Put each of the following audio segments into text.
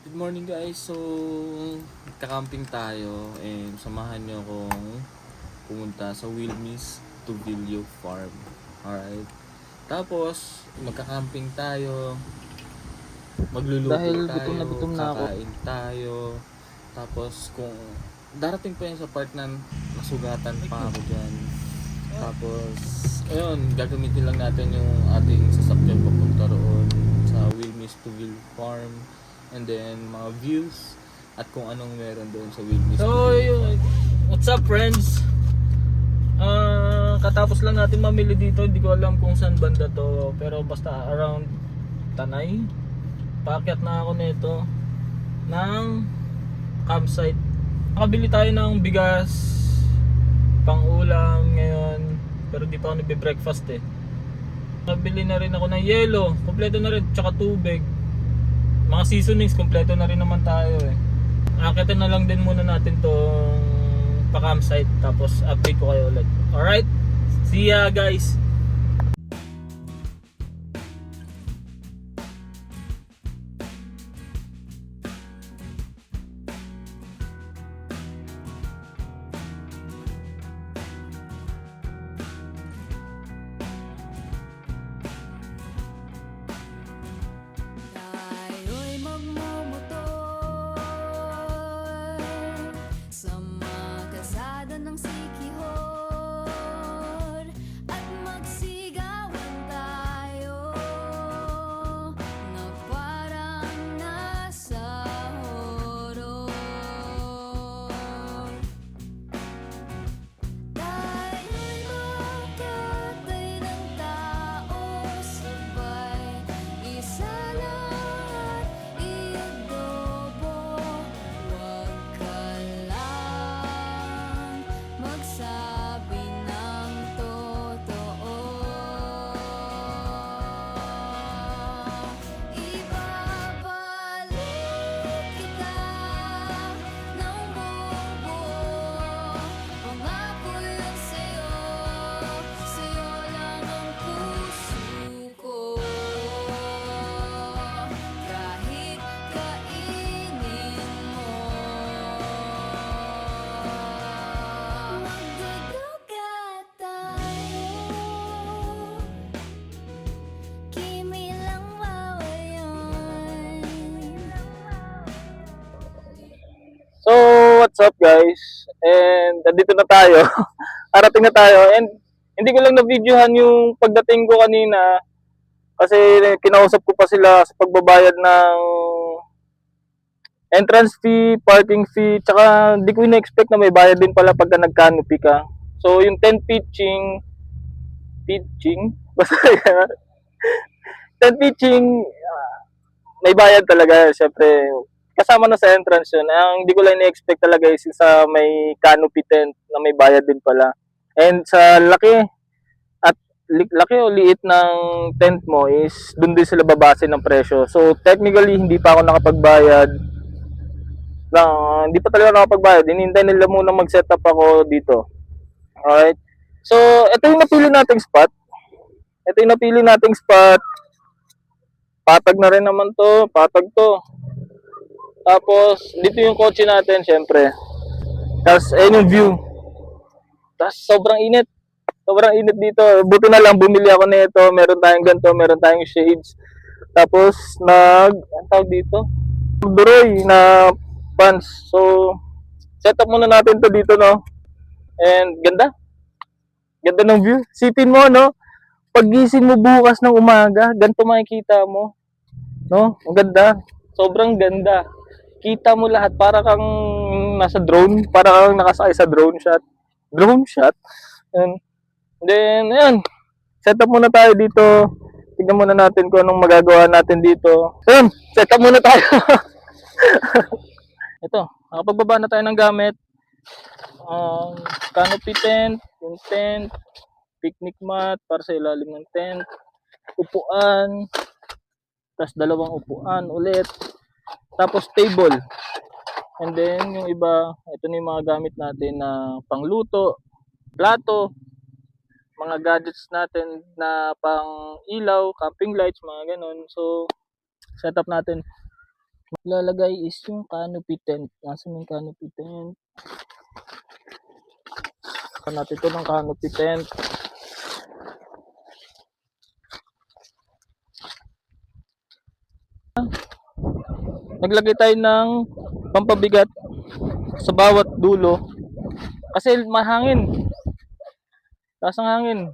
Good morning guys. So, kakamping tayo and samahan niyo akong pumunta sa Wilmis Tubilio Farm. Alright. Tapos, magkakamping tayo, magluluto Dahil gutom na tayo, gutom na ako. kakain tayo. Tapos, kung darating pa yan sa part na nasugatan pa ako dyan. Tapos, ayun, gagamitin lang natin yung ating sasakyan papunta roon sa Wilmis Tubilio Farm. And then, mga views at kung anong meron doon sa Wilmis So, Tubilio Farm. what's up friends? Katapos lang natin mamili dito. Hindi ko alam kung saan banda to, pero basta around Tanay. Paakyat na ako nito ng campsite. Nakabili tayo ng bigas pang ulam ngayon, pero di pa ako nagbe-breakfast eh. Nabili na rin ako ng yelo, kompleto na rin, tsaka tubig. Mga seasonings, kompleto na rin naman tayo eh. Akitin na lang din muna natin tong pa-campsite, tapos update ko kayo ulit. Alright? See ya guys! Tayo'y magmumotor sa mga kalsada ng Sikihor at magsigawan tayo na parang nasa horror. Tayo'y magkatay ng tao sabay, isa lahat iadobo. Huwag ka lang magsabi ng totoo. Ibabalik kita ng buong buo. Pangako yun sa'yo, sa'yo lang ang puso ko. Kahit kainin mo, magduduga tayo. Kimi lang mawayon. So, what's up guys? And nandito na tayo. Arating na tayo. And hindi ko lang na-videohan yung pagdating ko kanina kasi kinausap ko pa sila sa pagbabayad ng entrance fee, parking fee, tsaka hindi ko ina-expect na may bayad din pala pagka nag-canopy ka. So, yung 10 pitching, basta yan. 10 pitching, may bayad talaga. Siyempre, kasama na sa entrance yun. Ang hindi ko lang ina-expect talaga is sa may canopy tent na may bayad din pala. And sa laki at laki o liit ng tent mo is dun din sila babase ng presyo. So technically hindi pa ako nakapagbayad. Hindi pa talaga ako nakapagbayad. Hinintay nila muna mag-set up ako dito. Alright. So ito yung napili nating spot. Ito yung napili nating spot. Patag na rin naman to. Patag to. Tapos dito yung kotse natin syempre. Tapos ayun yung view. Tapos sobrang init. Sobrang init dito. Buto na lang bumili ako nito. Meron tayong ganito, meron tayong shades. Tapos ang tawag dito? Duroy na pants. So set up muna natin to dito, no. And ganda. Ganda ng view. Sipin mo, no. Paggising mo bukas ng umaga, ganito makikita mo. No? Ang ganda. Sobrang ganda. Kita mo lahat para kang nasa drone, para kang nakasakay sa drone shot. Drone shot. And then, ayan. Set up muna tayo dito. Tignan muna natin kung anong magagawa natin dito. Ayan, set up muna tayo. Ito, nakapagbaba na tayo ng gamit. Canopy tent, yung tent, picnic mat para sa ilalim ng tent, upuan, tapos dalawang upuan ulit, tapos table. And then, yung iba, ito na yung mga gamit natin na pangluto, plato, mga gadgets natin na pang ilaw, camping lights, mga ganun. So, setup natin. lalagay is yung canopy tent. Nasaan yung canopy tent? Saka natin ito ng canopy tent. Naglagay tayo ng pampabigat sa bawat dulo. Kasi mahangin. Taas ang hangin.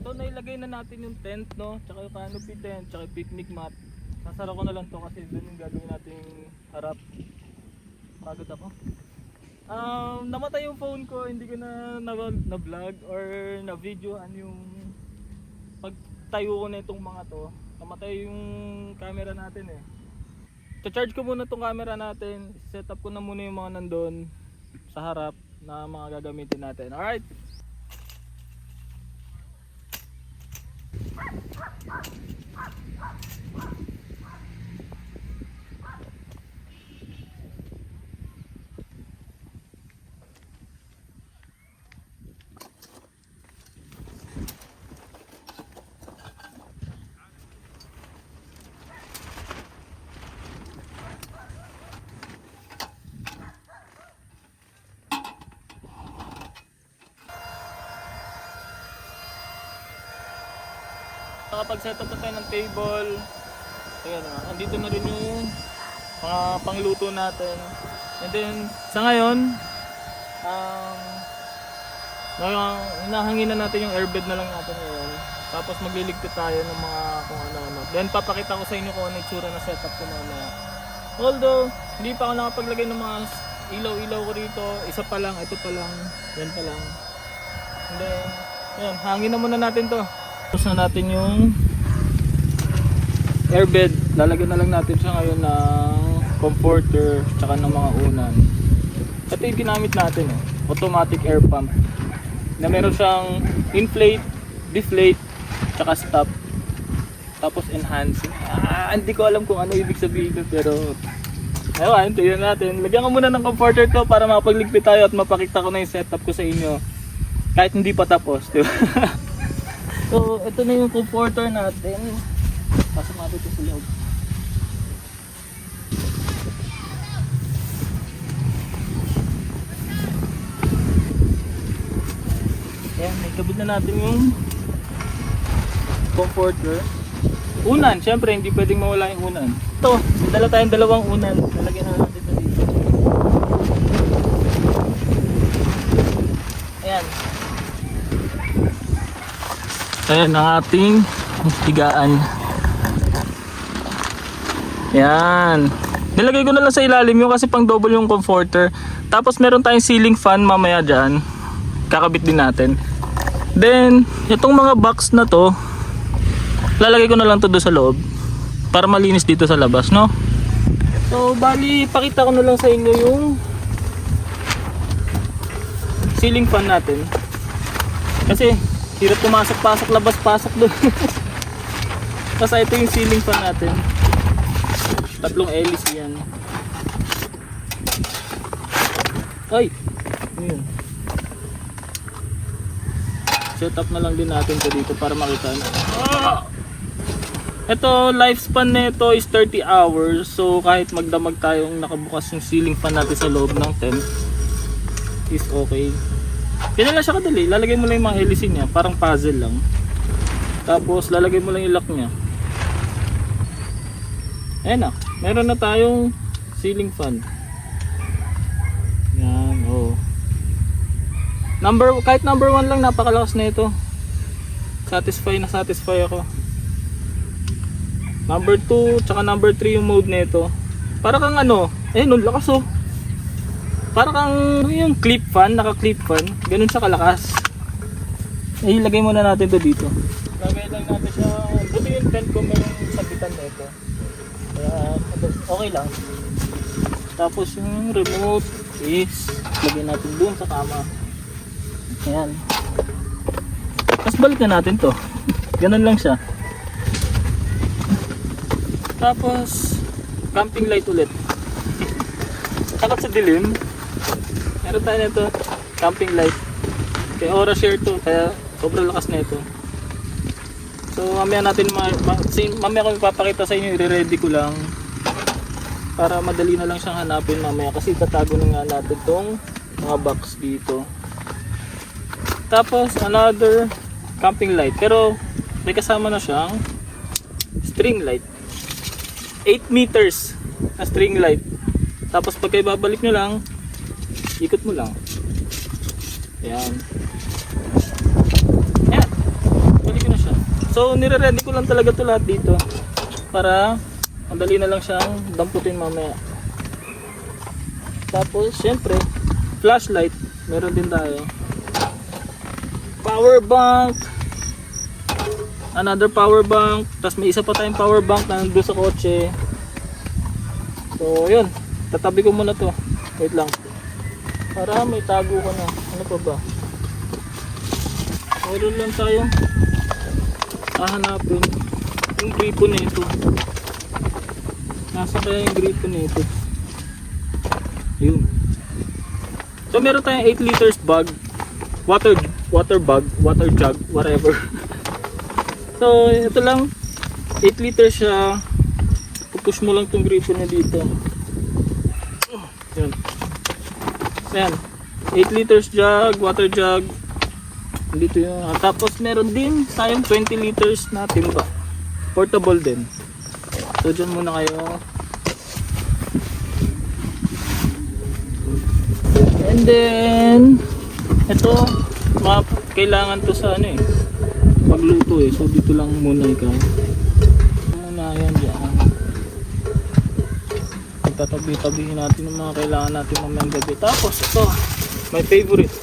So nailagay na natin yung tent, no? Tsaka yung canopy tent, tsaka yung picnic mat. Sasara ko na lang to kasi doon yung gagawin nating harap. Pagod ako. Namatay yung phone ko, hindi ko na vlog or na videoan yung pagtayo ko na itong mga to. Namatay yung camera natin eh. Charge ko muna itong camera natin. Set up ko na muna yung mga nandun sa harap na mga gagamitin natin. Alright. Nakapag-set up na tayo ng table. Ayan, andito na rin yung mga pangluto natin. And then, sa ngayon, hinahangin na natin yung airbed na lang natin ngayon. Tapos magliligpit tayo ng mga kung ano-ano. Then papakita ko sa inyo kung ano yung itsura na setup ko mamaya. Although, hindi pa ako nakapaglagay ng mga ilaw-ilaw ko rito. Isa pa lang, ito pa lang, yan pa lang. And then, yan, hangin na muna natin to. Tapos na natin yung airbed. Lalagyan na lang natin siya ngayon ng comforter tsaka ng mga unan. Ito yung ginamit natin eh. Automatic air pump na meron siyang inflate, deflate tsaka stop, tapos enhancing. Hindi ko alam kung ano ibig sabihin ko, pero ayun, tignan natin. Lagyan ko muna ng comforter to para makapagligpit tayo at mapakita ko na yung setup ko sa inyo kahit hindi pa tapos, diba? So, ito na yung comforter natin. Pasok natin ito sa loob. Ayan, may kabit na natin yung comforter. Unan, syempre hindi pwedeng mawala yung unan. Ito, may dala tayong dalawang unan. Lalagyan na natin ito dito. Ayan. Ayan ang ating higaan. Ayan. Nilagay ko na lang sa ilalim yung kasi pang double yung comforter. Tapos meron tayong ceiling fan mamaya dyan. Kakabit din natin. Then, itong mga box na to, lalagay ko na lang to doon sa loob. Para malinis dito sa labas, no? So, bali, pakita ko na lang sa inyo yung ceiling fan natin. Kasi, hirap pumasok-pasok, labas-pasok doon. Kasi ito yung ceiling fan natin. Tatlong hélice yan. Ay! Ayun. Set up na lang din natin ito dito para makita. Ito, lifespan nito is 30 hours. So, kahit magdamag tayong nakabukas yung ceiling fan natin sa loob ng tent, is okay. Yan lang siya kadali. Lalagay mo lang yung mga hélice niya. Parang puzzle lang. Tapos lalagay mo lang yung lock niya. Ayan na. Meron na tayong ceiling fan. Yan. Oh. Kahit number 1 lang, napakalakas na ito. Satisfy ako. Number 2 tsaka number 3 yung mode nito. Para kang ano, nun lakas oh. Para kang yung clip fan, naka-clip fan, ganun siya kalakas. Ilagay muna natin to dito. Lagay lang natin siya. Buti yung tent ko mayroong sabitan nito. Kaya okay lang. Tapos yung remote is lagyan natin doon sa kama. Ayan. Tapos balikan natin to. Ganun lang siya. Tapos camping light ulit. Takot sa dilim. Meron tayo nito, camping light. Kaya Aura Share to, kaya sobrang lakas na ito. So mamaya natin mamaya ko ipapakita sa inyo, i-ready ko lang para madali na lang siyang hanapin mamaya kasi tatago na nga natin tong mga box dito. Tapos another camping light, pero may kasama na siyang string light. 8 meters na string light. Tapos pagka ibabalik nyo lang, ikot mo lang. Ayan. Ayan. Balik ko na siya. So nire-ready ko lang talaga ito lahat dito para madali na lang siyang damputin mamaya. Tapos syempre flashlight meron din tayo. Power bank, another power bank, tapos may isa pa tayong power bank na nandun sa kotse. So yun, tatabi ko muna to, wait lang para may tago ko na. Ano pa ba, meron lang tayong hahanapin yung gripo na ito. Nasa kaya yung gripo na ito? Yun. So meron tayong 8 liters bag, water bag, water jug, whatever. So ito lang, 8 liters siya. Pupush mo lang tong gripo na dito. Yun. Ayan, 8 liters jug, water jug. Dito yun. Tapos meron din tayong 20 liters na timba. Portable din. So dyan muna kayo. And then ito, kailangan to sa ano eh, pagluto eh. So dito lang muna ikaw. Muna yan dyan. Tatabi-tabihin natin yung mga kailangan natin mamayang gabi. Tapos ito, my favorite.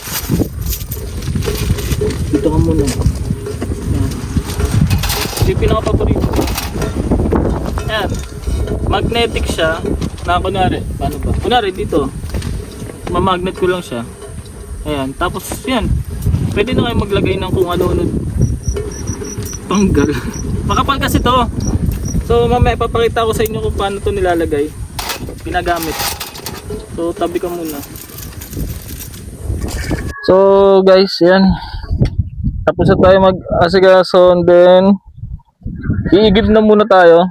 Dito ka muna. Yan. Ito yung pinaka-paborito. Yan. Magnetic siya. Na kunwari, paano ba? Kunwari dito, mamagnet ko lang siya. Ayan. Tapos yan. Pwede na kayo maglagay ng kung ano-ano. Panggal. Makapal kasi to. So mamaya papakita ko sa inyo kung paano to nilalagay. Ginagamit. So tabi ka muna. So guys, yan. Tapos na tayo mag-asikaso, and then iigib na muna tayo.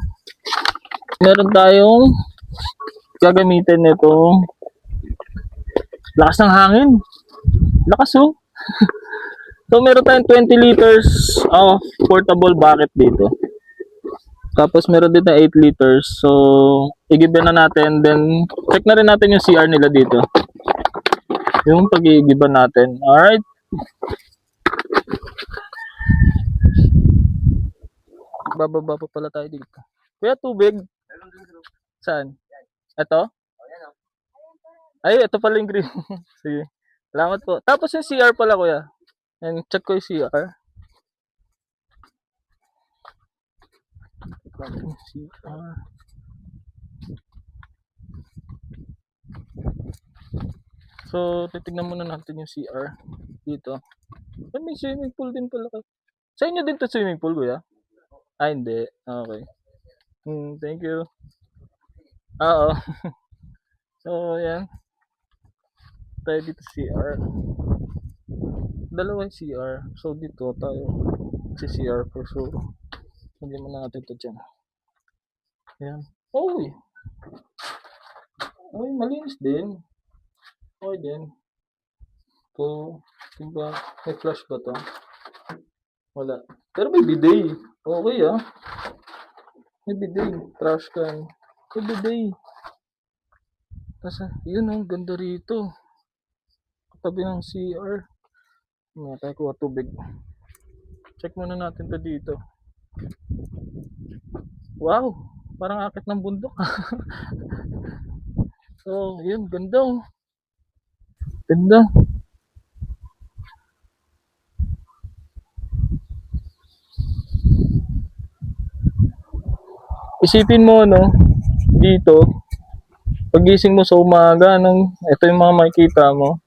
Meron tayong gagamitin nito. Lakas ng hangin. Lakas oh. So meron tayong 20 liters of portable bucket dito. Tapos meron din na 8 liters. So igiban na natin, then check na rin natin yung CR nila dito. Yung pag-iigiban natin. Alright. Bababa pa pala tayo dito. Kuya, tubig. Saan? Ito? Ay, ito pala yung green. Sige. Salamat po. Tapos yung CR pala, kuya. And check ko yung CR. CR. So, titignan muna natin yung CR dito. Ay, may swimming pool din pala. Sa inyo din to swimming pool, kuya? Ah, hindi. Okay. Thank you. Oo. So, yan. Tayo dito CR. Dalawang CR. So, dito tayo si CR for sure. Lagyan mo natin ito dyan. Ayan. Uy! Uy, malinis din. Okay din. So, diba, may flash ba to? Wala. Pero may bidet. Okay ah. May bidet. Trash can. May bidet. Tapos, yun ang ganda rito. Katabi ng CR. May tayo kuha tubig. Check muna natin to dito. Wow! Parang akit ng bundok. So, yun. Ganda oh. Ganda. Isipin mo, no? Dito, Pagising mo sa umaga, ito yung mga makikita mo.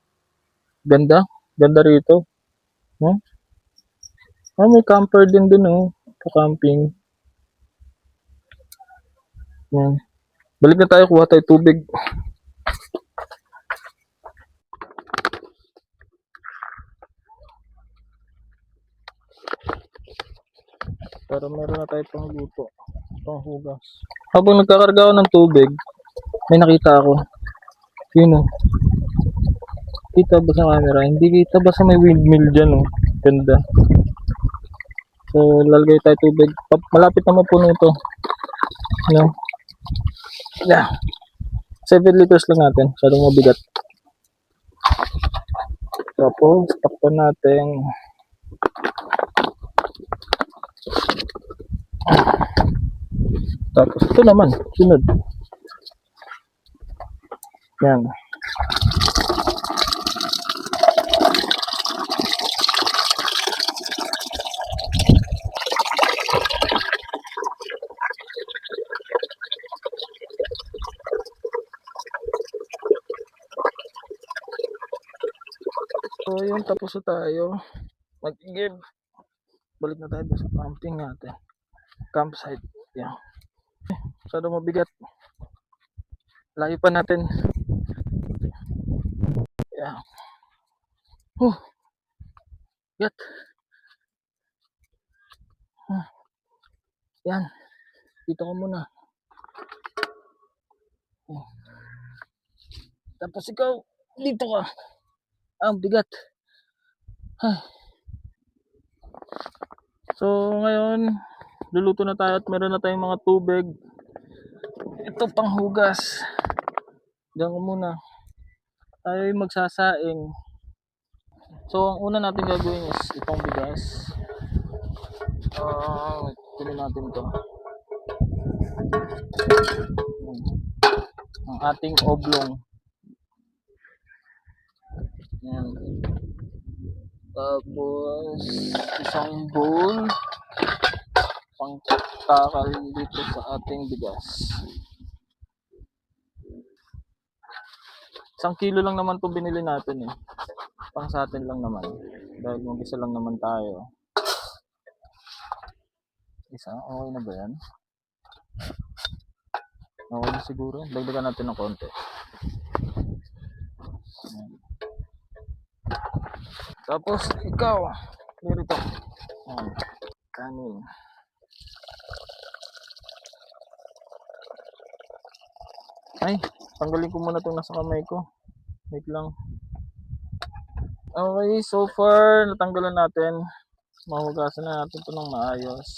Ganda. Ganda rito. No? May camper din dun, oh. Ka-camping. Yan. Balik na tayo, kuha tayo tubig. Para meron na tayo pang luto. Pang hugas. Habang nagkakarga ako ng tubig, may nakita ako. Yun, oh. Kita ba sa camera? Hindi kita ba sa may windmill dyan, oh. Ganda. So, lalagay tayo tubig. Malapit na mapuno to. No? Yeah. 7 liters lang natin. Masyadong mabigat. Tapos, takpan natin. Tapos, ito naman. Sunod. Yan. So, yun. Tapos na tayo. Mag-give. Balik na tayo sa camping natin. Campsite. Yan. Masyadong mabigat. Layo pa natin. Yan. Yat. Yan. Dito ka muna. Tapos ikaw, dito ka. Ang bigat. So, ngayon, luluto na tayo at meron na tayong mga tubig. Ito pang hugas. Diyan ko muna. Tayo ay magsasaing. So, ang una natin gagawin is itong bigas. Kunin natin to. Ang ating oblong. Yan. Tapos, isang bowl. Pangtakal dito sa ating bigas. 1 kilo lang naman to binili natin eh. Pang sa atin lang naman. Dahil mag-isa lang naman tayo. Isa, okay na ba yan? Okay na siguro. Dagdagan natin ng konti. Ayan. Tapos, ikaw. Dito. Ayan. Kanin. Ay, tanggalin ko muna itong nasa kamay ko. Wait lang. Okay, so far, natanggalan natin. Mahugasan na natin ito ng maayos.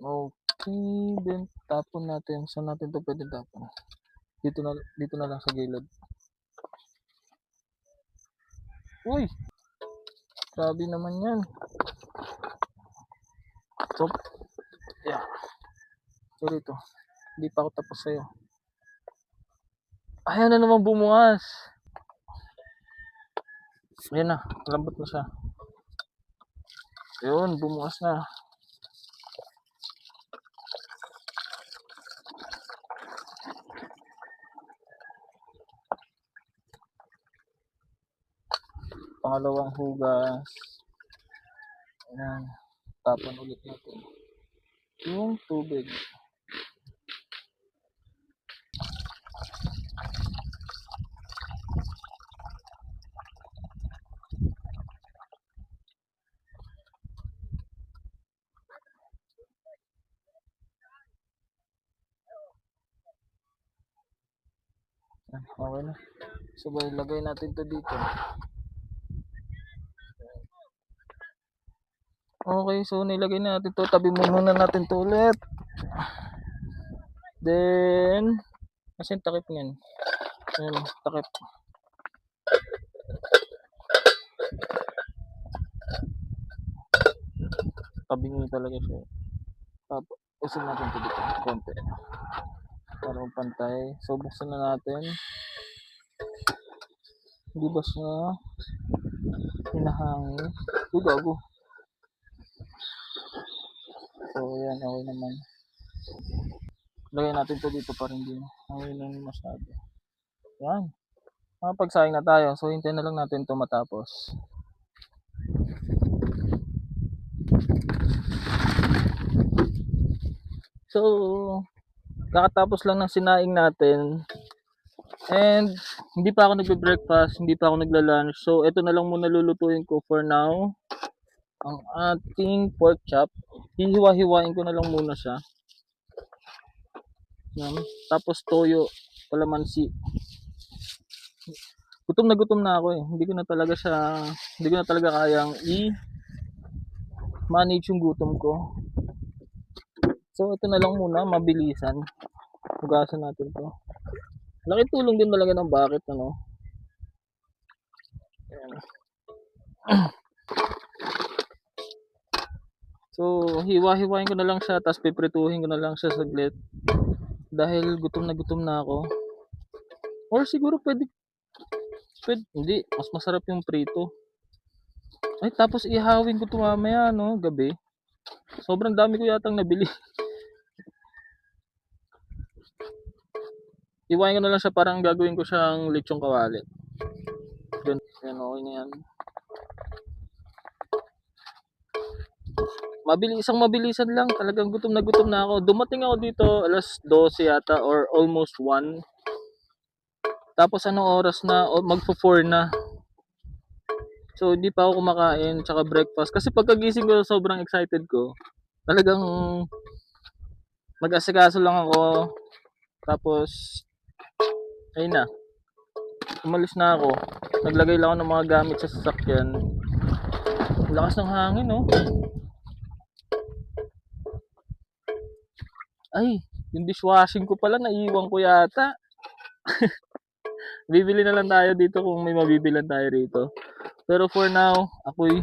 Okay, then tapon natin. Saan natin ito pwede tapon? Dito na lang sa gilid. Uy! Grabe naman yan. So, yeah. So dito. Hindi pa ako tapos sa'yo. Ayan na naman bumukas. Ayan na. Lambot na siya. Ayun, bumukas na. Pangalawang hugas. Ayan. Tapon ulit natin yung tubig. Okay na. So, ilagay natin to dito. Okay, so nilagay natin to. Tabi muna natin to ulit. Then, kasi takip niyan. Ayan, takip. Tabingi talaga siya. Tapos, usin natin ito dito. Konti. Para pantay. So, buksan na natin. Hindi ba siya hinahangin? Uy, gago. So, yan. Okay naman. Lagay natin to dito pa rin din. Ngayon lang masyado. Yan. Makapagsaing na tayo. So, hintayin na lang natin to matapos. So, kakatapos lang ng sinaing natin. And, hindi pa ako nagbe-breakfast, hindi pa ako nagla-lunch. So, ito na lang muna lulutuin ko for now. Ang ating pork chop. Hihiwa-hiwain ko na lang muna siya. Yan. Tapos toyo, kalamansi. Gutom na ako eh. Hindi ko na talaga kayang manage yung gutom ko. So ito na lang muna, mabilisan. Hugasan natin to. Laking tulong din talaga ng bucket, ano. Ayan. So hiwa-hiwain ko na lang siya, tapos piprituhin ko na lang siya saglit. Dahil gutom na ako. Or siguro pwede, hindi, mas masarap yung prito. Ay, tapos ihawin ko ito mamaya, no, gabi. Sobrang dami ko yatang nabili. Iwain ko na lang siya, parang gagawin ko siyang lechong kawali. Yan, okay na yan. Mabilisan lang, talagang gutom na ako. Dumating ako dito alas 12 yata or almost 1. Tapos anong oras na? Magpo-4 na. So hindi pa ako kumakain tsaka breakfast kasi pagkagising ko sobrang excited ko. Talagang mag-asikaso lang ako. Tapos ayun na. Umalis na ako. Naglagay lang ako ng mga gamit sa sasakyan. Lakas ng hangin, no? Ay, yung dishwashing ko pala, naiwan ko yata. Bibili na lang tayo dito kung may mabibilan tayo rito. Pero for now, ako'y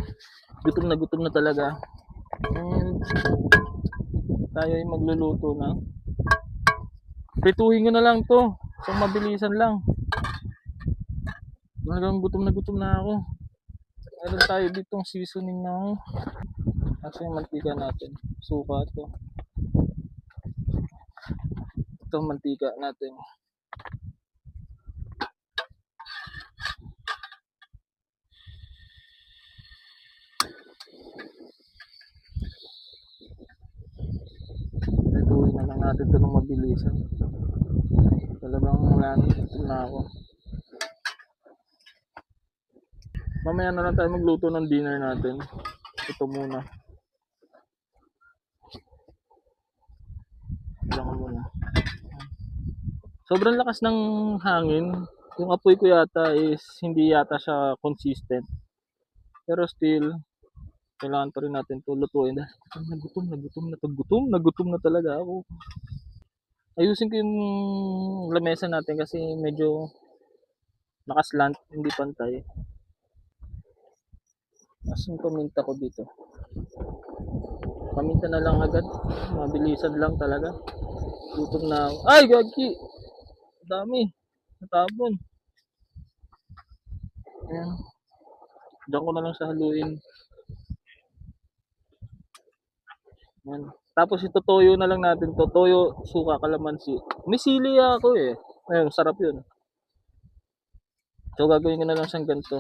gutom na talaga. And tayo ay magluluto na. Prituhin ko na lang to. So mabilisan lang. Talagang gutom na ako. Meron tayo ditong seasoning na. Kasi yung mantika natin. Suka to. Ito mantika natin. Prituhin na lang natin ito ng mabilisan. Talagang gutom na ako. Mamaya na lang tayo magluto ng dinner natin. Ito muna. Ilang muna. Sobrang lakas ng hangin. Yung apoy ko yata is hindi yata siya consistent. Pero still, kailangan pa rin natin ito lutuin. Nagutom na talaga ako. Ayusin ko yung lamesa natin kasi medyo nakaslant, hindi pantay. Asin paminta ko dito. Paminta na lang agad. Mabilisan lang talaga. Gutom na ako. Ay, gagi! Dami. Natabon. Ayan. Diyan ko na lang sa haluin. Ayan. Tapos ito toyo na lang natin to. Toyo, suka, kalamansi. May sili ako eh. Ayun, sarap yun. So gagawin ko na lang siyang ganito.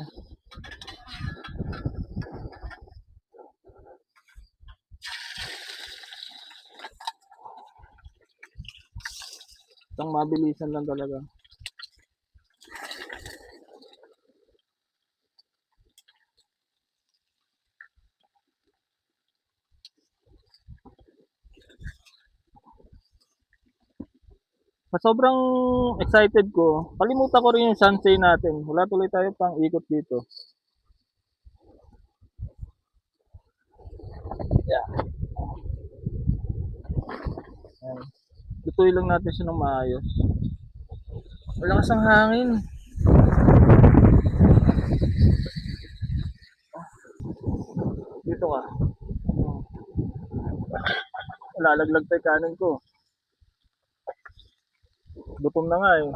Itong mabilisan lang talaga. Sa sobrang excited ko, kalimutan ko rin yung sunset natin. Wala tuloy tayo pang ikot dito. Yeah. Ayan. Lutuin lang natin siya ng maayos. Malakas ang hangin. Dito ka. Lalaglag tayo kanin ko. Gutom na nga eh.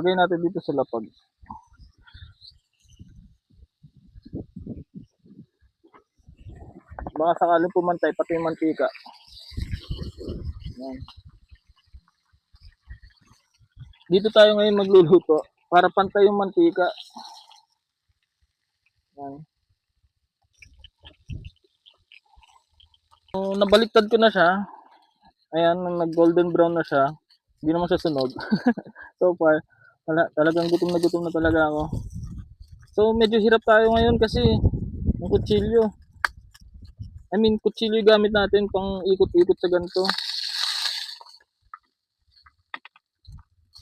Lagay natin dito sa lapag. Baka sakaling pumantay, pati yung mantika. Yan. Dito tayo ngayon magluluto para pantay yung mantika. Yan. So, nabaliktad ko na siya. Ayan, nung nag-golden brown na siya, hindi naman siya sunog. So far, talagang gutom na talaga ako. So, medyo hirap tayo ngayon kasi yung kutsilyo. Kutsilyo yung gamit natin pang ikot-ikot sa ganito.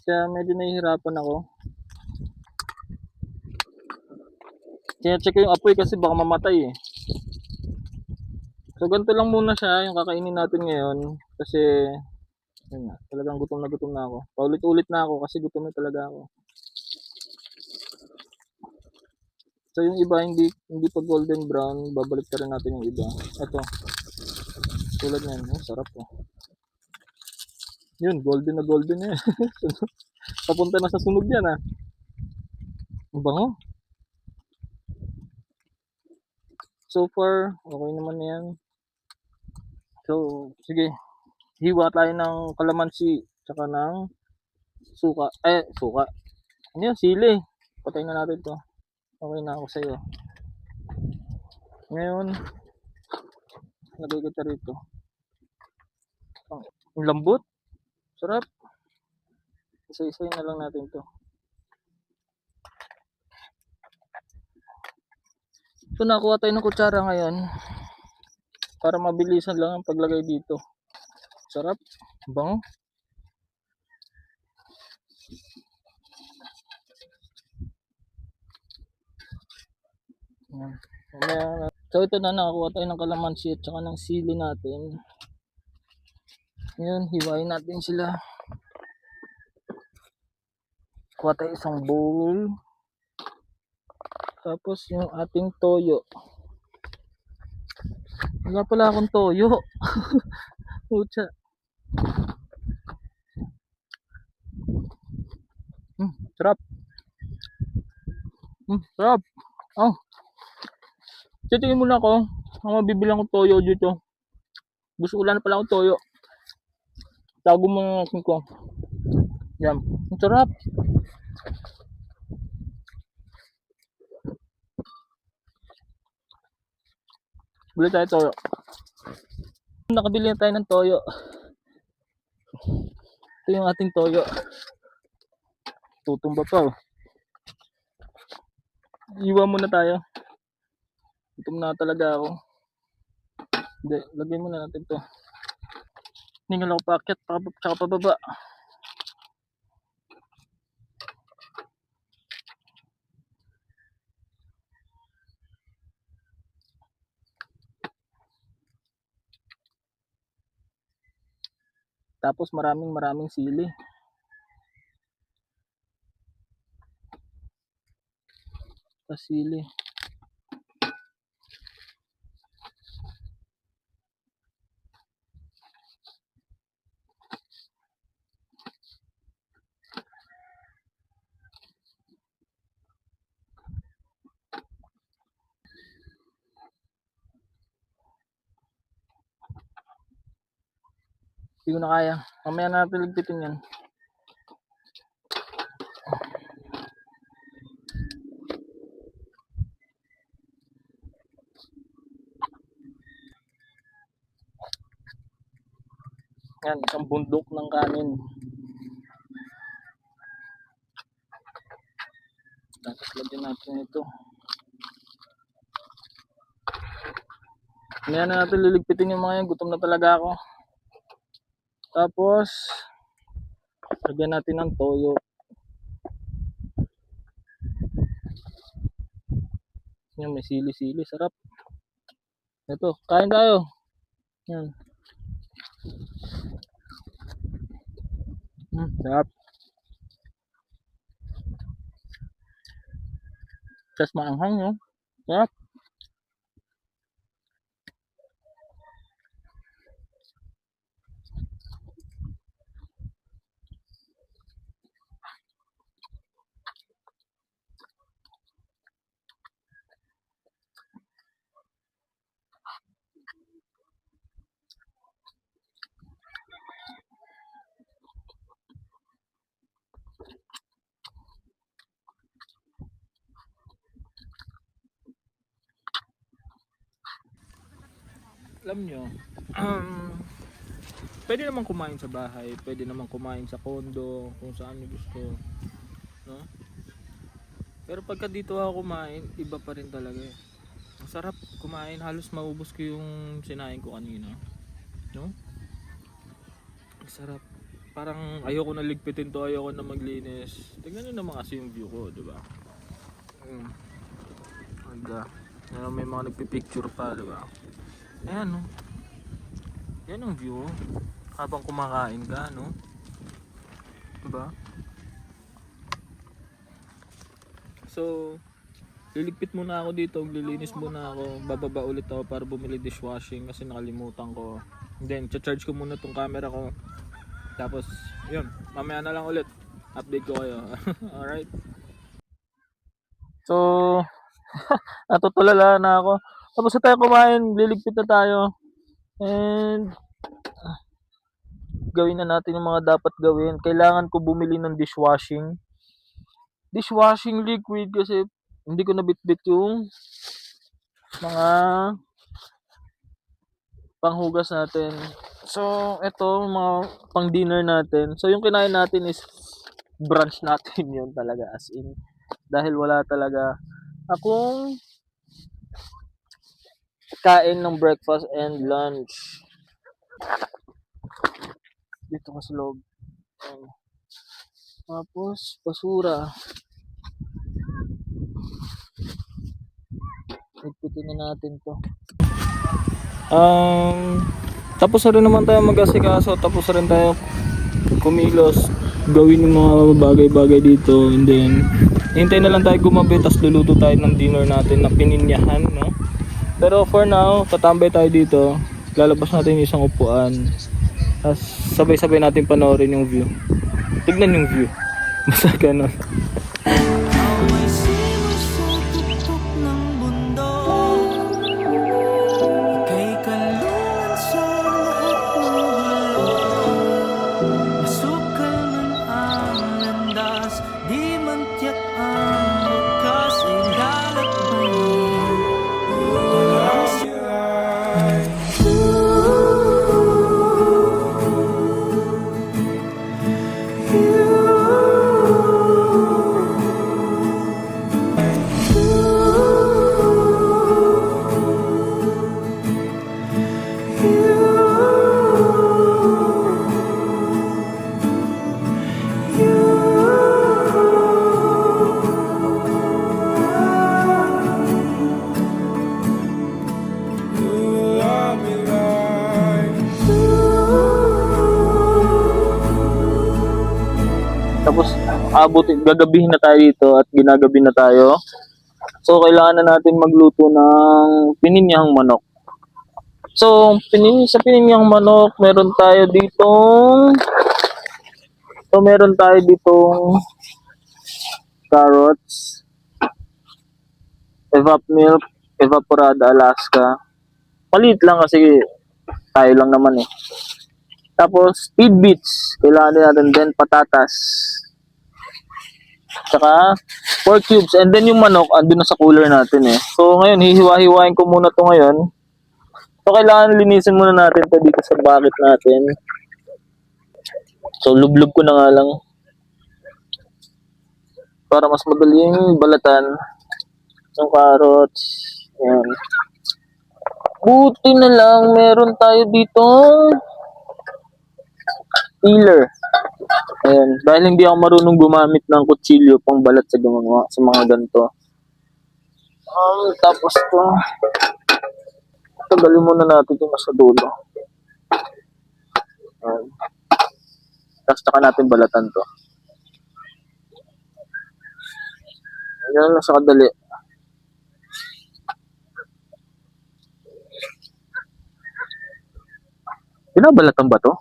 Kaya medyo nahihirapan ako. Check ko yung apoy kasi baka mamatay eh. So, ganito lang muna siya yung kakainin natin ngayon. Kasi, yun nga, talagang gutom na ako. Paulit-ulit na ako kasi gutom na talaga ako. So, yung iba hindi pa golden brown, babalik ka rin natin yung iba. Ito. Tulad niyan, sarap oh. Yun, golden na yan. Papunta na sa sunog yan ah. Ang bango. So far, okay naman na yan. So, sige. Hiwa tayo ng kalamansi tsaka ng suka. Suka. Ano yun? Sili. Patayin na natin to. Okay na ako sa'yo. Ngayon, lagay kita rito. Ang lambot. Sarap. Isa-isay na lang natin to. So, nakuha tayo ng kutsara ngayon. Para mabilisan lang ang paglagay dito. Sarap. Bango. Yan. So ito na, nakakuha tayo ng kalamansi at saka ng sili natin. Ngayon, hiwain natin sila. Kuha tayo isang bowl. Tapos yung ating toyo. Wala pala akong toyo. Pucha. Sarap. Sarap. Oh. Titingin muna ako. Ang mabibilang ko toyo dito. Gusto ko lang pala akong toyo. Tago mo ng asin ko. Yan. Ang sarap. Bili tayo toyo. Nakabili na tayo ng toyo. Ito yung ating toyo. Tutumba pa oh. Iwan muna tayo. Gutom na talaga ako. Hindi, lagay muna natin to. Hindi nga ako paakyat, tsaka pababa. Tapos maraming sili. Sili. Hindi ko na kaya. Mamaya na natin ligpitin yan. Yan, isang bundok ng kanin. Tapos lagyan natin ito. Mamaya na natin liligpitin yung mga yan. Gutom na talaga ako. Tapos, lagyan natin ng toyo. Yan, may sili-sili. Sarap. Ito, kain tayo. Yan. Sarap. Tapos maanghang, no? Sarap. alam nyo, pwede naman kumain sa bahay, pwede naman kumain sa condo, kung saan nyo gusto, no? Pero pagka dito ako kumain, iba pa rin talaga eh. Ang sarap kumain, halos maubos ko yung sinain ko kanina, no? Ang sarap. Parang ayoko na ligpitin to, ayoko na maglinis. Tingnan nyo naman kasi yung view ko, di ba? Ganda. May mga nagpipicture pa, di ba? Ayan, no? Yan ang view habang kumakain ka, no? Diba? So, liligpit muna ako dito, lilinis muna ako, bababa ulit ako para bumili dishwashing kasi nakalimutan ko. And then, charge ko muna tong camera ko. Tapos, yun, mamaya na lang ulit. Update ko kayo. Alright? So, natutulala na ako. Tapos na tayo kumain, liligpit na tayo. And gawin na natin yung mga dapat gawin. Kailangan ko bumili ng dishwashing liquid kasi hindi ko nabitbit yung mga panghugas natin. So, ito mga pang dinner natin. So, yung kinain natin is brunch natin yun talaga as in. Dahil wala talaga akong kain ng breakfast and lunch. Dito ka sa loob. Ayan. Tapos, basura. Ippitin na natin to. Tapos na rin naman tayo mag-asikaso. Tapos na rin tayo kumilos. Gawin yung mga bagay-bagay dito. And then, hintay na lang tayo gumabi. Tapos luluto tayo ng dinner natin na pininyahan, no? Pero for now, tatambay tayo dito. Lalabas natin yung isang upuan. Tapos sabay-sabay natin panoorin yung view. Tignan yung view. Basta ganun. Ako'y sinusubok ng bundok. Ika'y kalungan sa lahat ng hulog. Masukal man ang landas, di man tiyak ang wakas ay lalakbayin. Tapos gagabihin na tayo dito at ginagabi na tayo. So kailangan na natin magluto ng pininyang manok. So sa pininyang manok, meron tayo ditong carrots, evap milk, evaporada Alaska. Maliit lang kasi tayo lang naman eh. Tapos tidbits, kailangan din natin, then patatas. Tsaka pork cubes, and then yung manok andun na sa cooler natin eh. So ngayon hihiwa-hiwain ko muna to ngayon. So kailangan linisin muna natin to dito sa bucket natin. So lublog ko na nga lang para mas madaling balatan ng carrots. Ayan. Buti na lang meron tayo ditong peeler. Ayan, dahil hindi ako marunong gumamit ng kutsilyo pang balat sa mga ganito. Tapos to, tagalin muna natin yung nasa dulo. Ayan. Tapos saka natin balatan to. Ayan lang sa kadali. Binabalatan ba to?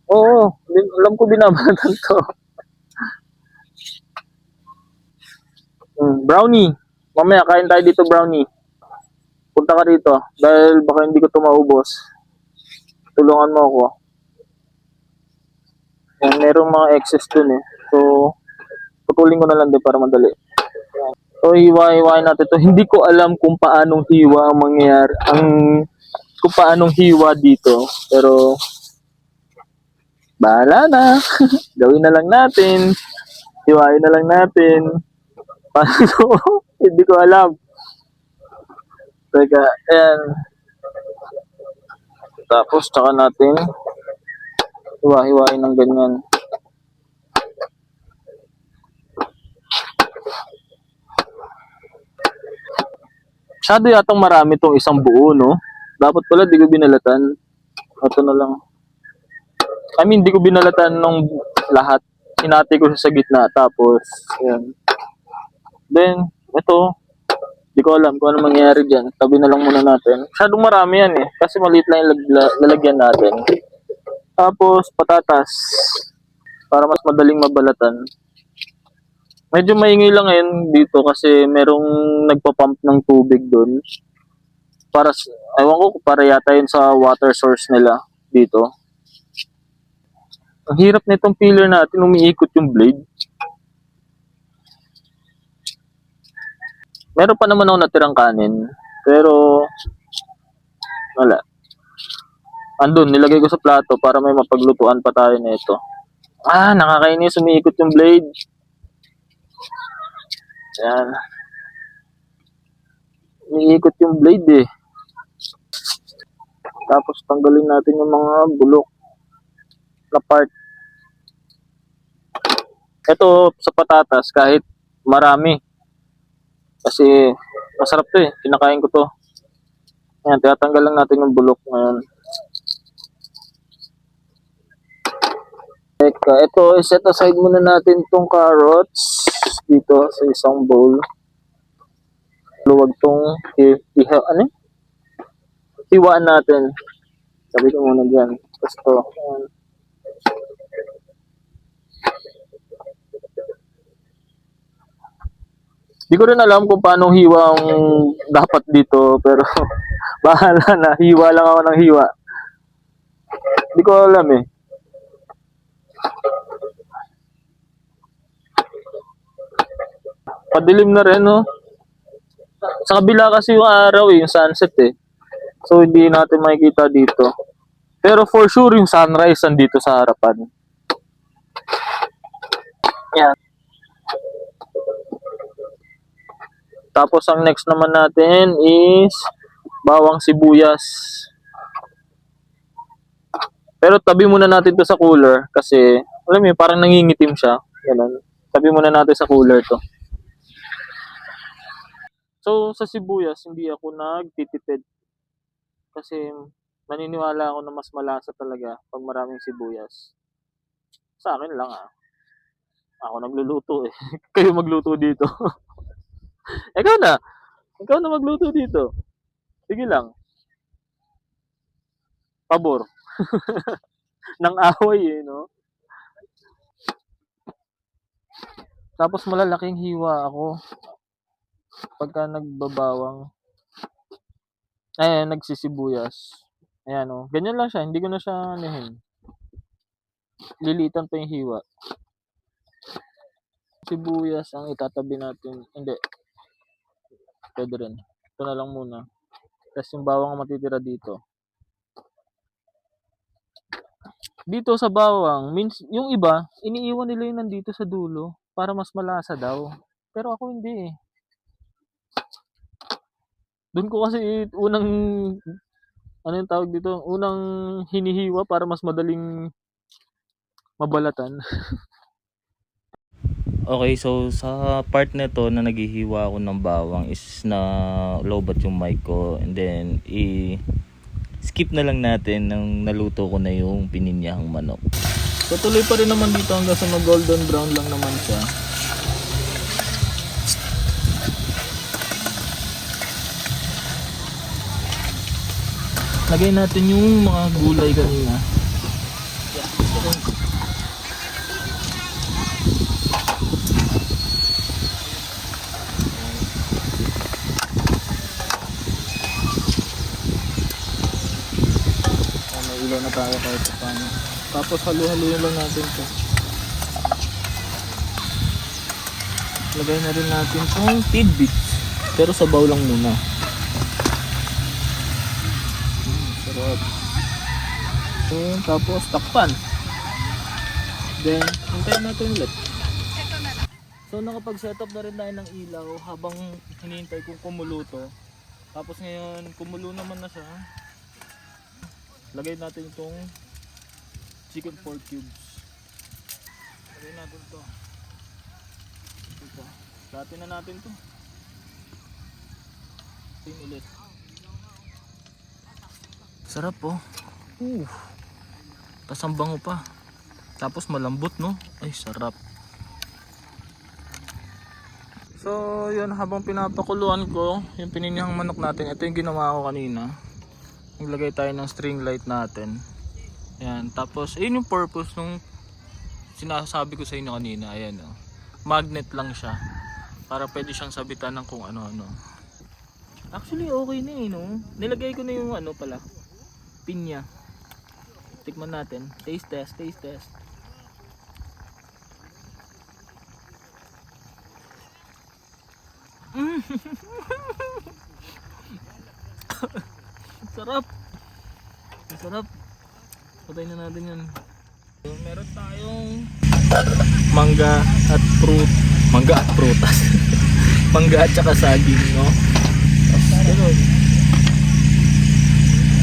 Oo, alam ko binabalatan to. Brownie. Mamaya kain tayo dito, brownie. Punta ka dito dahil baka hindi ko to maubos. Tulungan mo ako. Merong mga excess dun eh. So, putulin ko na lang din para madali. So, hiwa-hiwain natin to. Hindi ko alam kung paanong hiwa ang mangyayari, kung paanong hiwa dito. Pero, bahala na. Gawin na lang natin. Hiwain na lang natin. Paano? Hindi ko alam. Teka, ayan. Tapos, tsaka natin hiwa-hiwain ng ganyan. Masyado yatang marami tong isang buo, no? Dapat pala di ko binalatan. Ito na lang. I mean, di ko binalatan nung lahat. Hinati ko siya sa gitna. Tapos, ayan. Then, ito. Di ko alam kung ano mangyayari dyan. Tabi na lang muna natin. Masyadong marami yan eh. Kasi maliit lang yung lalagyan natin. Tapos, patatas. Para mas madaling mabalatan. Medyo maingay lang ngayon dito kasi merong nagpa-pump ng tubig doon. Para, ewan ko, para yata yun sa water source nila dito. Ang hirap nitong peeler natin, umiikot yung blade. Meron pa naman ako natirang kanin. Pero, wala. Andun, nilagay ko sa plato para may mapaglutuan pa tayo nito. Nakakainis, umiikot yung blade. Yan. Umiikot yung blade eh. Tapos tanggalin natin yung mga bulok na part. Ito sa patatas kahit marami. Kasi masarap to eh. Kinakain ko to. Ayan, tinatanggal lang natin yung bulok ngayon. Teka, ito, set aside muna natin tong carrots dito sa isang bowl. Luwag tong hiwaan natin. Sabi ko muna dyan. Tapos to. Ayan. Di ko rin alam kung paano hiwa ang dapat dito. Pero bahala na. Hiwa lang ako ng hiwa. Di ko alam eh. Padilim na rin, no? Sa kabila kasi yung araw eh, yung sunset eh. So, hindi natin makikita dito. Pero for sure, yung sunrise nandito sa harapan. Yan. Tapos, ang next naman natin is bawang sibuyas. Pero tabi muna natin to sa cooler kasi, alam mo yun, parang nangingitim siya. Ganun. Tabi muna natin sa cooler to. So, sa sibuyas, hindi ako nagtitipid. Kasi, naniniwala ako na mas malasa talaga pag maraming sibuyas. Sa akin lang Ako nagluluto eh. Kayo magluto dito. Ikaw na. Ikaw na magluto dito. Sige lang. Pabor. Nang away eh, no? Tapos malalaking hiwa ako. Pagka nagbabawang. Nagsisibuyas. Ayan o. Ganyan lang siya. Hindi ko na siya anihin. Lilitan pa yung hiwa. Sibuyas ang itatabi natin. Hindi. Pwede rin. Ito na lang muna. Tapos yung bawang ang matitira dito. Dito sa bawang, yung iba, iniiwan nila yung nandito sa dulo para mas malasa daw. Pero ako hindi eh. Doon ko kasi unang, ano yung tawag dito? Unang hinihiwa para mas madaling mabalatan. Okay, so sa part na to na naghihiwa ako ng bawang is na lobat yung mic ko, and then skip na lang natin nang naluto ko na yung pininyahang manok. So, tuloy pa rin naman dito hanggang sa mag-golden brown lang naman siya. Lagay natin yung mga gulay kanina. May ilaw na tayo kahit paano. Tapos halu-haluin lang natin ito. Lagay na rin natin itong tidbits. Pero sabaw lang muna. Sarap. Okay, tapos takpan. Then, hintayin natin ulit. So nakapag-setup na rin tayo ng ilaw habang hinihintay kong kumuluto. Tapos ngayon, kumulo naman na siya. Lagay natin itong chicken 4 cubes. Lagay natin ito. Ito. Latin na natin ito. Ito ulit. Sarap po. Tas ang bango pa. Tapos malambot, no? Ay, sarap. So, yun, habang pinapakuluan ko yung pininyang manok natin, ito yung ginawa ko kanina. Naglagay tayo ng string light natin. Ayan, tapos, ayun yung purpose nung sinasabi ko sa inyo kanina. Ayan, oh. Magnet lang siya. Para pwede siyang sabitan ng kung ano-ano. Actually, okay na eh, no? Nilagay ko na yung ano pala, pinya. Tikman natin. Taste test, taste test. Sarap. Sarap. Patay na natin yan. So, meron tayong mangga at fruit. Mangga at prutas. Mangga at saka saging, no? Ganun.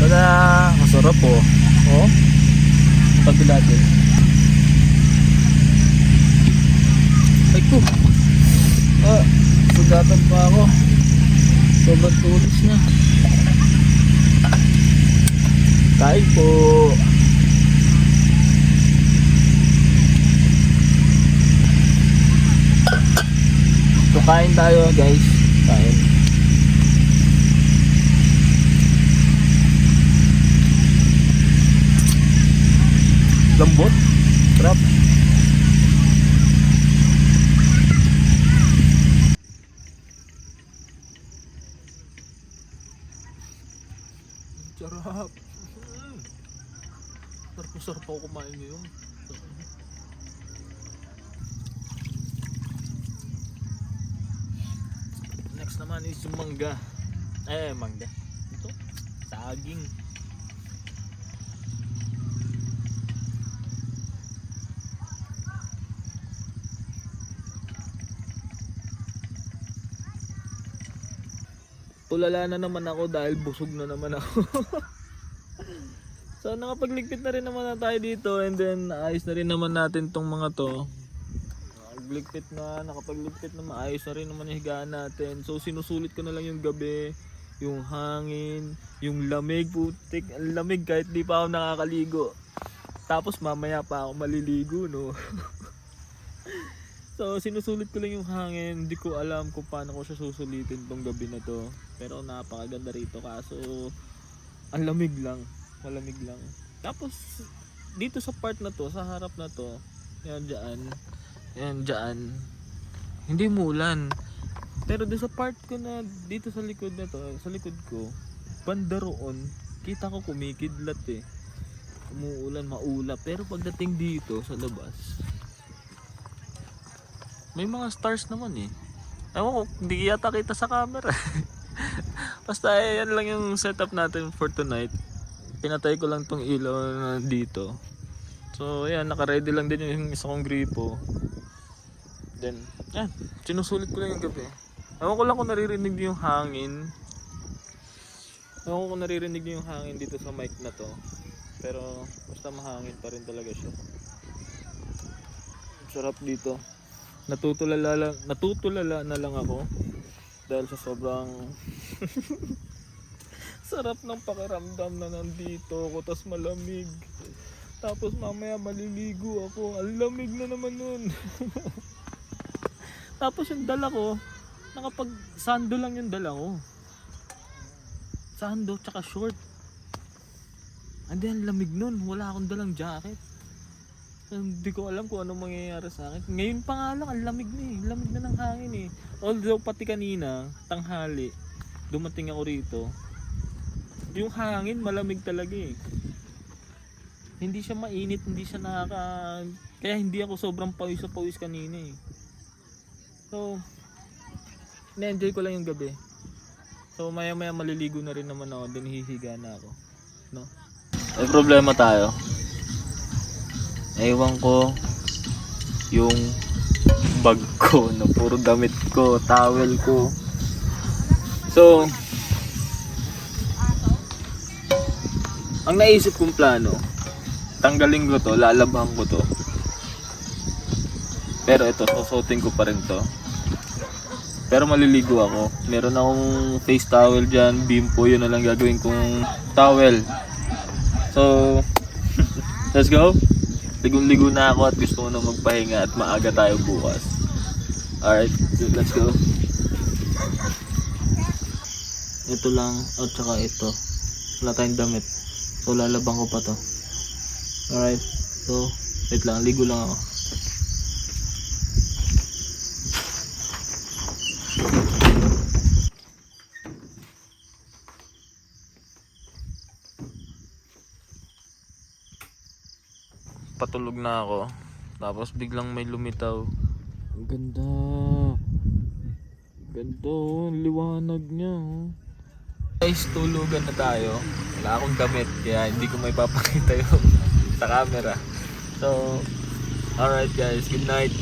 Tada! Masarap po. Oh. Pagkila natin. Ay ko. Sugatan pa ako. Sobrang tulis niya. Kain po. So kain tayo guys. Kain. Lambot. Sarap. Sarap. Sarap ako kumain ngayon. Next naman is yung mangga. Mangga. Ito. Saging. Tulala na naman ako dahil busog na naman ako. So nakapagligpit na rin naman na tayo dito, and then ayos na rin naman natin tong mga to. Nakapagligpit na maayos na rin naman yung higaan natin. So sinusulit ko na lang yung gabi, yung hangin, yung lamig, putik, ang lamig kahit di pa ako nakakaligo. Tapos mamaya pa ako maliligo, no. So sinusulit ko lang yung hangin, hindi ko alam kung paano ko siya susulitin tong gabi na to. Pero napakaganda rito, kaso ang lamig lang, malamig lang. Tapos dito sa part na to, sa harap na to, yan dyan, hindi muulan. Pero doon sa part ko na dito sa likod na to, sa likod ko, banda roon, kita ko kumikidlat eh. Umuulan, maulap. Pero pagdating dito sa labas, may mga stars naman eh. Ewan ko, hindi yata kita sa camera. Basta yan lang yung setup natin for tonight. Pinatay ko lang tong ilaw na dito. So yan, naka-ready lang din yung isa kong gripo. Then, yan, sinusulit ko lang yung gabi. Ewan ko lang kung naririnig niyo yung hangin. Ewan ko kung naririnig niyo yung hangin dito sa mic na to. Pero basta mahangin pa rin talaga siya. Sarap dito. Natutulala na lang ako dahil sa sobrang sarap ng pakiramdam na nandito ako, tas malamig, tapos mamaya maliligo ako, ang lamig na naman nun. Tapos yung dala ko, nakapag sando lang yung dala ko, sando tsaka short, and then lamig nun, wala akong dalang jacket. Hindi ko alam kung ano mangyayari sa akin. Ngayon pa nga lang, ang lamig na eh. Lamig na ng hangin eh. Although pati kanina, tanghali, dumating ako rito, yung hangin malamig talaga eh. Hindi siya mainit, hindi siya kaya hindi ako sobrang pawis kanina eh. So, na-enjoy ko lang yung gabi. So, maya-maya maliligo na rin naman ako, then hihiga na ako. No? May problema tayo. Ewan ko yung bag ko na puro damit ko, towel ko. So, ang naisip kong plano, tanggalin ko to, lalabahan ko to. Pero ito, susuotin ko pa rin to. Pero maliligo ako. Meron akong face towel dyan, bimpo, yun na lang gagawin kong towel. So, let's go. Ligong-ligo na ako at gusto ko na magpahinga at maaga tayo bukas. Alright, let's go. Ito lang at saka ito. Wala tayong damit. So lalabang ko pa to. Alright, so wait lang, ligo lang ako. Patulog na ako. Tapos biglang may lumitaw. Ang ganda. Ganda oh, liwanag niya oh. Guys, tulugan na tayo. Wala akong damit kaya hindi ko may papakita yung sa camera. So, alright guys, good night.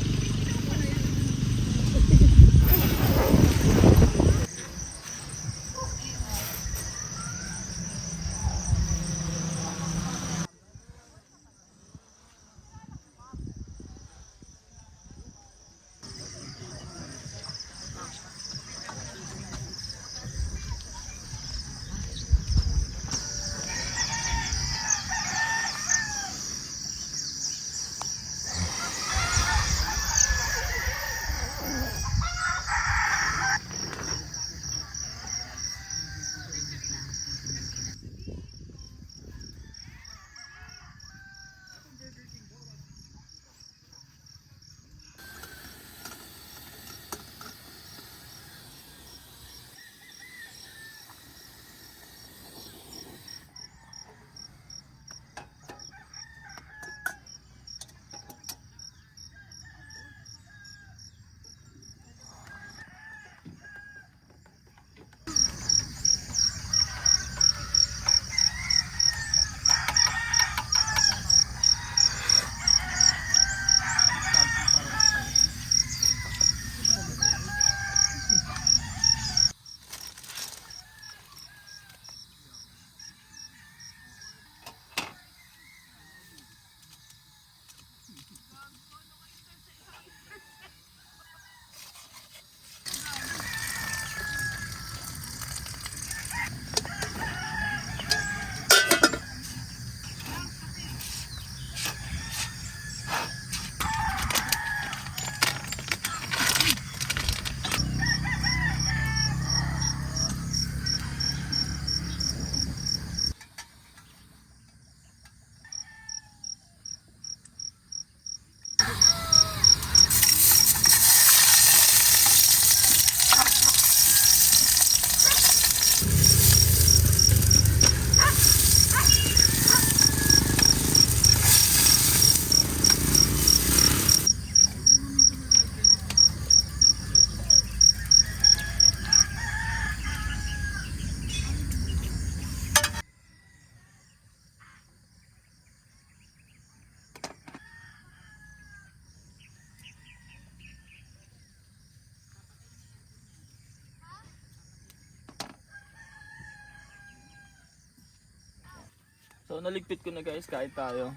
So naligpit ko na guys, kain tayo.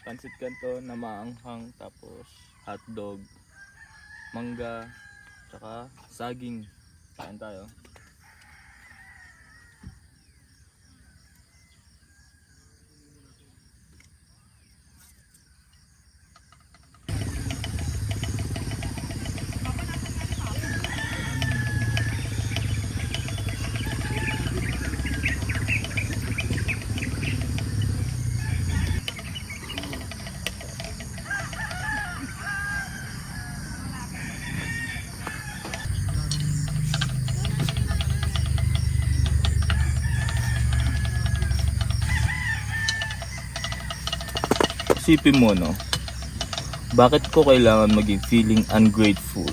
Pansit kanto na maanghang, tapos hotdog, mangga, tsaka saging. Kain tayo. Isipin mo no, bakit ko kailangan maging feeling ungrateful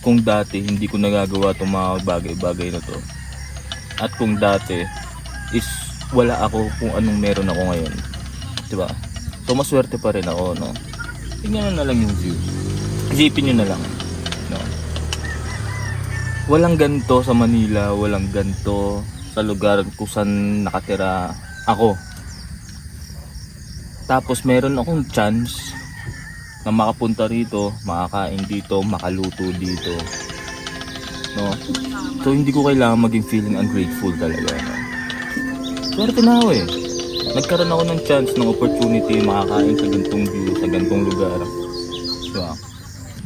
kung dati hindi ko nagagawa itong mga bagay-bagay na to, at kung dati is wala ako kung anong meron ako ngayon, diba? So maswerte pa rin ako, no? Tingnan na lang yung view, isipin nyo na lang, no? Walang ganito sa Manila, walang ganito sa lugar kung saan nakatira ako. Tapos meron akong chance na makapunta rito, makakain dito, makaluto dito, no? So hindi ko kailangan maging feeling ungrateful talaga, no? Swerte na ako eh. Nagkaroon ako ng chance, ng opportunity makakain sa gantong view, sa gantong lugar, diba?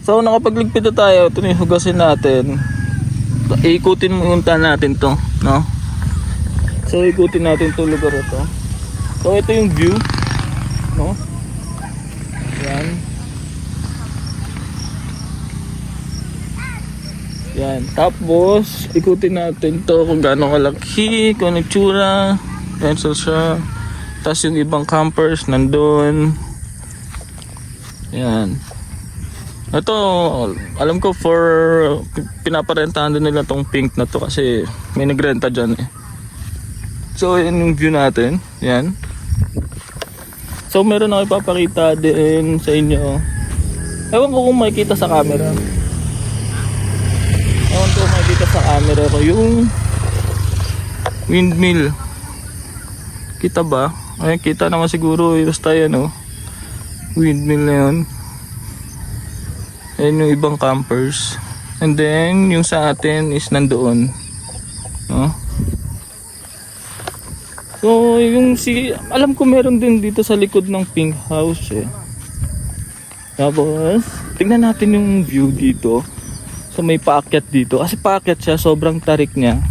So nakapagligpit na tayo, ito na yung hugasin natin. Ikutin mo yung natin to, no? So ikutin natin itong lugar ito. So ito yung view, no? Yan. Yan. Tapos ikutin natin to kung gaano kalaki, kung ano itsura. Yan, so siya. Tapos yung ibang campers nandun. Yan. Ito, alam ko for pinaparentahan din nila tong pink na to kasi may nagrenta dyan eh. So yan yung view natin. Yan. So meron ako ipapakita din sa inyo. Ewan ko kung makikita sa camera. Ewan ko kung makikita sa camera ko yung windmill. Kita ba? Ay, kita naman siguro. Basta yan, oh. Windmill na yun. Ayan yung ibang campers. And then, yung sa atin is nandoon. No? So, yung alam ko meron din dito sa likod ng pink house eh. Tapos, tingnan natin yung view dito. So, may paakyat dito. Kasi paakyat siya, sobrang tarik niya.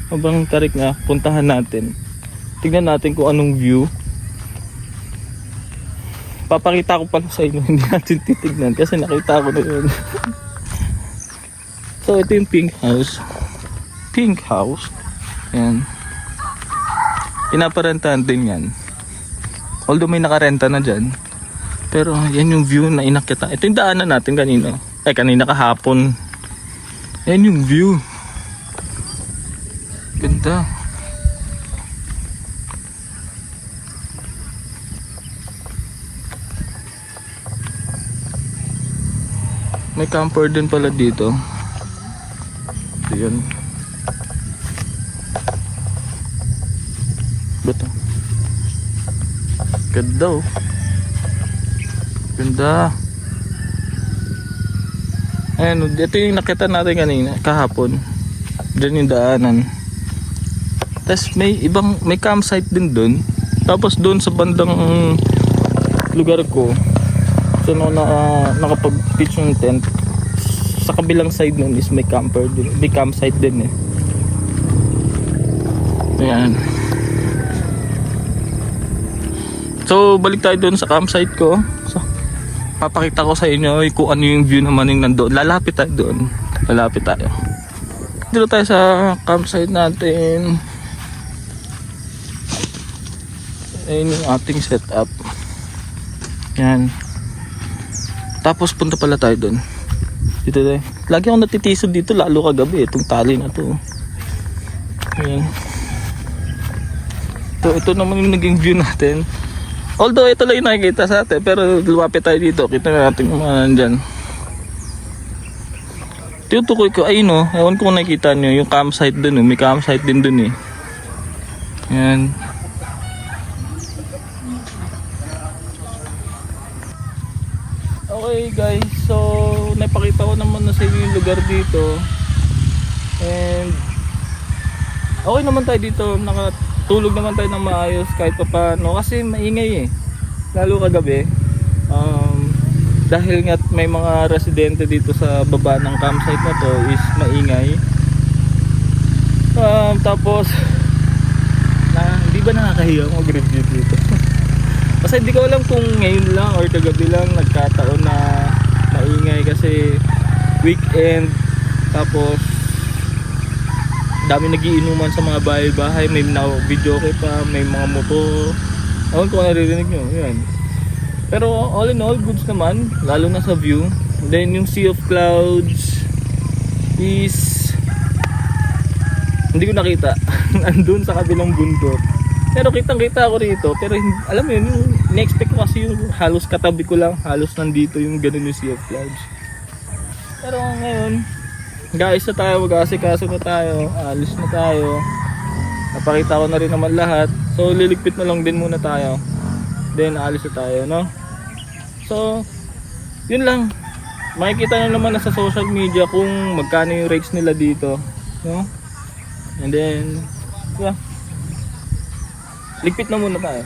Sobrang tarik niya. Puntahan natin. Tingnan natin kung anong view. Papakita ko pala sa inyo, hindi natin titignan kasi nakita ko na yun. So ito yung pink house. Pink house. Yan. Pinaparentahan din yan. Although may nakarenta na dyan. Pero yan yung view na inakyata. Ito yung daanan natin kanina. Kanina kahapon. Yan yung view. Ganda. May camper din pala dito. Ito yun. Bato. Ganda oh. Ganda. Ayan, ito yung nakita natin kanina, kahapon. Diyan yung daanan. Tapos may campsite din dun. Tapos dun sa bandang lugar ko, so nakapag-pitch ng tent, sa kabilang side nun is may camper din, may campsite din eh. Ayan. So balik tayo dun sa campsite ko. So papakita ko sa inyo kung ano yung view naman yung nandoon. Lalapit tayo doon. Lalapit tayo. Dito tayo sa campsite natin. Ayan yung ating setup. Yan. Tapos punta pala tayo doon. Dito tayo. Lagi akong natitisod dito lalo kagabi. Itong tali na to. Ayan. Ito naman yung naging view natin. Although ito lang yung nakikita sa atin, pero lumapit tayo dito, kita na natin yung mga nandyan. Tinutukoy ko, ayun o, ewan ko kung nakikita nyo, yung campsite dun o, may campsite din dun eh. Yan. Okay guys, so napakita ko naman na sa inyo yung lugar dito. And okay naman tayo dito, tulog naman tayo ng maayos kahit pa paano kasi maingay eh, lalo kagabi. Dahil nga may mga residente dito sa baba ng campsite na to is maingay. Tapos hindi ba nakakahiya mag-review dito? Kasi hindi ko alam kung ngayon lang or kagabi lang nagkataon na maingay kasi weekend. Tapos dami nagiinuman sa mga bahay-bahay, may video pa, may mga motor. Ewan ko naririnig nyo, yan. Pero all in all, goods naman, lalo na sa view. Then yung sea of clouds, is hindi ko nakita. Andun sa kabilang bundok. Pero kitang-kita ako rito. Pero alam mo yun, in-expect ko kasi yung halos katabi ko lang. Halos nandito yung ganun yung Sea of Clouds. Pero ngayon, guys na tayo, mag-asikaso na tayo. Alis na tayo. Napakita ko na rin naman lahat. So liligpit na lang din muna tayo. Then alis na tayo, no? So, yun lang. Makikita nyo naman na sa social media kung magkano yung rates nila dito, no? And then, yeah. Ligpit na muna tayo.